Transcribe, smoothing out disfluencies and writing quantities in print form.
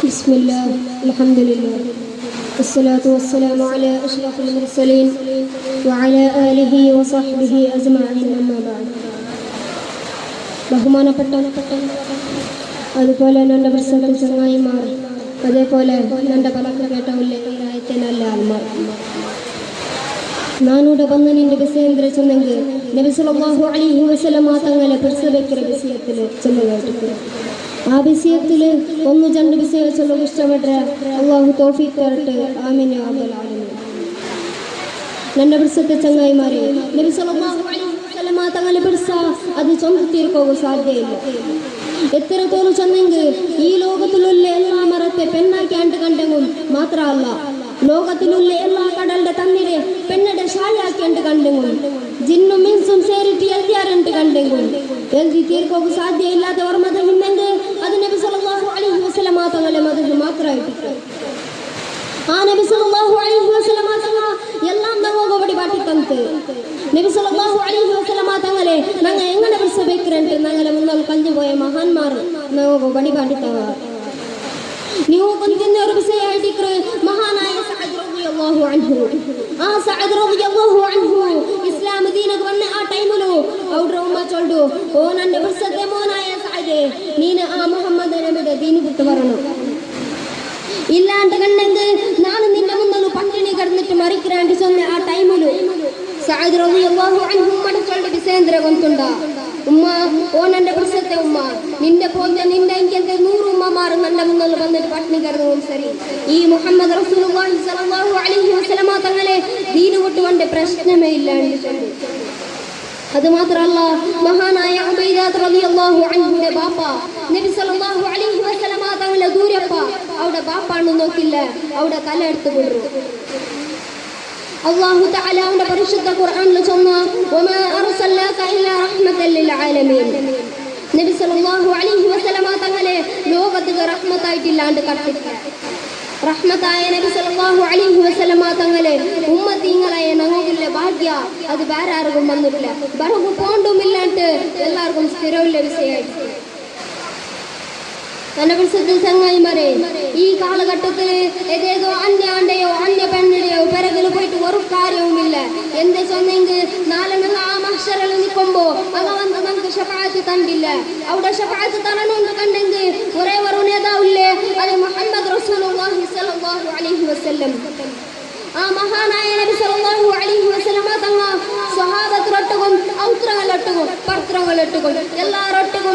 بسم الله الحمد لله والصلاة والسلام على أشرف المرسلين وعلى آله وصحبه أجمعين أما بعد ബഹുമാനപ്പെട്ട അതുപോലെ എൻ്റെ പ്രസക്തി ചങ്ങായിമാർ അതേപോലെ എൻ്റെ പലക്ക് കേട്ട ഉള്ളായത്തെ നല്ല ആൾമാർ നാനൂടെ വന്നതിൻ്റെ വിഷയം ചെന്നെങ്കിൽ നബി സല്ലല്ലാഹു അലൈഹി വസല്ലമ തങ്ങളെ പ്രസവിക്കുന്ന വിഷയത്തിൽ ചെന്ന് കേട്ടിട്ട് ആ വിഷയത്തിൽ ഒന്ന് രണ്ട് വിഷയം ചൊല്ലുക ഇഷ്ടപ്പെട്ട അള്ളാഹു തൗഫീഖ് തരട്ടെ ആമീൻ യാ റബ്ബൽ ആലമീൻ. എൻ്റെ പ്രസക്തി ചങ്ങായിമാരെ നബി സല്ലല്ലാഹു അലൈഹി വസല്ലമ തങ്ങളെ പിടിച്ച അത് ചൊന്തിത്തീർക്കുക സാധ്യയില്ല. എത്രത്തോളം ചെന്നെങ്കിൽ ഈ ലോകത്തിലുള്ള എല്ലാ മരത്തെ പെണ്ണാക്കിയാണ്ട് കണ്ടെങ്കിൽ മാത്രമല്ല ലോകത്തിലുള്ള എല്ലാ കടലിന്റെ തണ്ണീരെ പെണ്ണയുടെ ഷായാക്കിയാണ്ട് കണ്ടെങ്കിൽ ജിന്നും മിൻസും ചേരിട്ട് എഴുതിയാറുണ്ട് കണ്ടെങ്കിൽ എഴുതി തീർക്കുക സാധ്യയില്ലാത്ത ഓർമ്മത ഇന്നെങ്കിൽ അത് നബി സല്ലല്ലാഹു അലൈഹി വസല്ലമ തങ്ങളെ മതം മാത്രമായിട്ട് ആ നബി സല്ലല്ലാഹു അലൈഹി വസല്ലമ തങ്ങൾ എല്ലാം നമ്മോട് പാട്ടിത്തಂತೆ നബി സല്ലല്ലാഹു അലൈഹി വസല്ലമ തങ്ങളെ ഞങ്ങൾ എങ്ങനെ പ്രസവിക്കരുണ്ട് ഞങ്ങളെ മുന്നിൽ കഞ്ഞുപോയ മഹാന്മാർ നമുക്ക് പണി പാട്ടിത്തവ ನೀವು ಕೊಂದಿನ ഒരു വിഷയമായിട്ട് മഹാനായ സഅദ് റളിയല്ലാഹു അൻഹു ആ സഅദ് റളിയല്ലാഹു അൻഹു ഇസ്ലാം ദീനക്ക് വന്ന ആ ടൈമിലു അവരുടെ ഉമ്മ ചൊല്ലുന്നു ഓ ನನ್ನ ವರ್ಷത്തെ മോനായ സഅദ് നീನು ആ മുഹമ്മദ് നബിയുടെ ദീൻ വിട്ടു വരണം ഇല്ലാണ്ട് കണ്ടെങ്കിൽ ನಾನು നിന്റെ മുന്നിൽ പട്ടിണി കിടന്നിട്ട് മരിക്കരാണ്ട് ചൊന്ന ആ ടൈമിലു സഅദ് റളിയല്ലാഹു അൻഹു ഉമ്മ ചൊല്ലുന്ന വിഷയേന്ദ്ര ಗೊಂತುಂಡ ഉമ്മ ഓ ನನ್ನ ವರ್ಷത്തെ ഉമ്മ നിന്റെ പോന്ന നിന്റെ എങ്കിലത്തെ 100 ഉമ്മമാർ ನನ್ನ മുന്നിൽ വന്നിട്ട് പട്ടിണി കിടന്നു സരി ഈ മുഹമ്മദ് റസൂലുള്ളാഹി സ്വല്ലല്ലാഹു അലൈഹി വസല്ലമ തങ്ങളെ ദീൻ വിട്ടുകൊണ്ട് പ്രശ്നമേ ഇല്ല അത് മാത്രമല്ല മഹാനായ ഉബൈദ റളിയല്ലാഹു അൻഹുവിന്റെ ബാപ്പ നബി സല്ലല്ലാഹു അലൈഹി വസല്ലമ തങ്ങളെ ദൂരപ്പ അവിടെ ബാപ്പാണ് നോക്കില്ല അവിടെ തല എടുത്തു കൊണ്ടു അല്ലാഹു തആല അവന്റെ പരിശുദ്ധ ഖുർആനിൽ ചൊന്ന വമാ അർസൽനാക ഇല്ലാ റഹ്മത്തൻ ലിൽ ആലമീൻ നബി സല്ലല്ലാഹു അലൈഹി വസല്ലമ തങ്ങളെ ലോകത്തിന് റഹ്മത്തായിട്ടില്ലാണ്ട് കട്ടില്ല റഹ്മത്തായ നബി സല്ലല്ലാഹു അലൈഹി വസല്ലമ തങ്ങളെ ഉമ്മത്തിങ്ങളായ ഞങ്ങൾക്കുള്ള ഭാഗ്യ അത് വേറെ ആർക്കും വന്നിട്ടില്ല ബറഹു പോണ്ടുമില്ലാണ്ട് എല്ലാവർക്കും സ്ഥിരമുള്ള വിഷയമായിട്ട് ನನ್ನ ಪ್ರಸಿದ್ಧ ചങ്ങായിമാരെ ഈ കാലഘട്ടത്തിൽ ഏതേതോ അന്യാണ്ടയോ അന്യ പെണ്ണിടെയോ പിറകിൽ പോയിട്ട് ഒരു കാര്യവുമില്ല എന്ത് ചൊന്നെങ്കിൽ നാളെ ഞങ്ങൾ ആ മഹ്ശറിൽ നിൽക്കുമ്പോൾ ഭഗവന്ത നമുക്ക് ഷഫാഅത്ത് തന്നില്ല അവിടെ ഷഫാഅത്ത് തരണമെന്ന് കണ്ടെങ്കിൽ ഒരേ ഒരു നേതാവില്ലേ അത് മുഹമ്മദ് റസൂലുള്ളാഹി സ്വല്ലല്ലാഹു അലൈഹി വസല്ലം ആ മഹാനായ നബി സല്ലല്ലാഹു അലൈഹി വസല്ലമ തങ്ങൾ സ്വഹാബത്ത് റൊട്ടുകൊ ഔത്രങ്ങൾ ഒട്ടുകൊ പത്രങ്ങൾ ഒട്ടുകൊ എല്ലാരൊട്ടുകൊ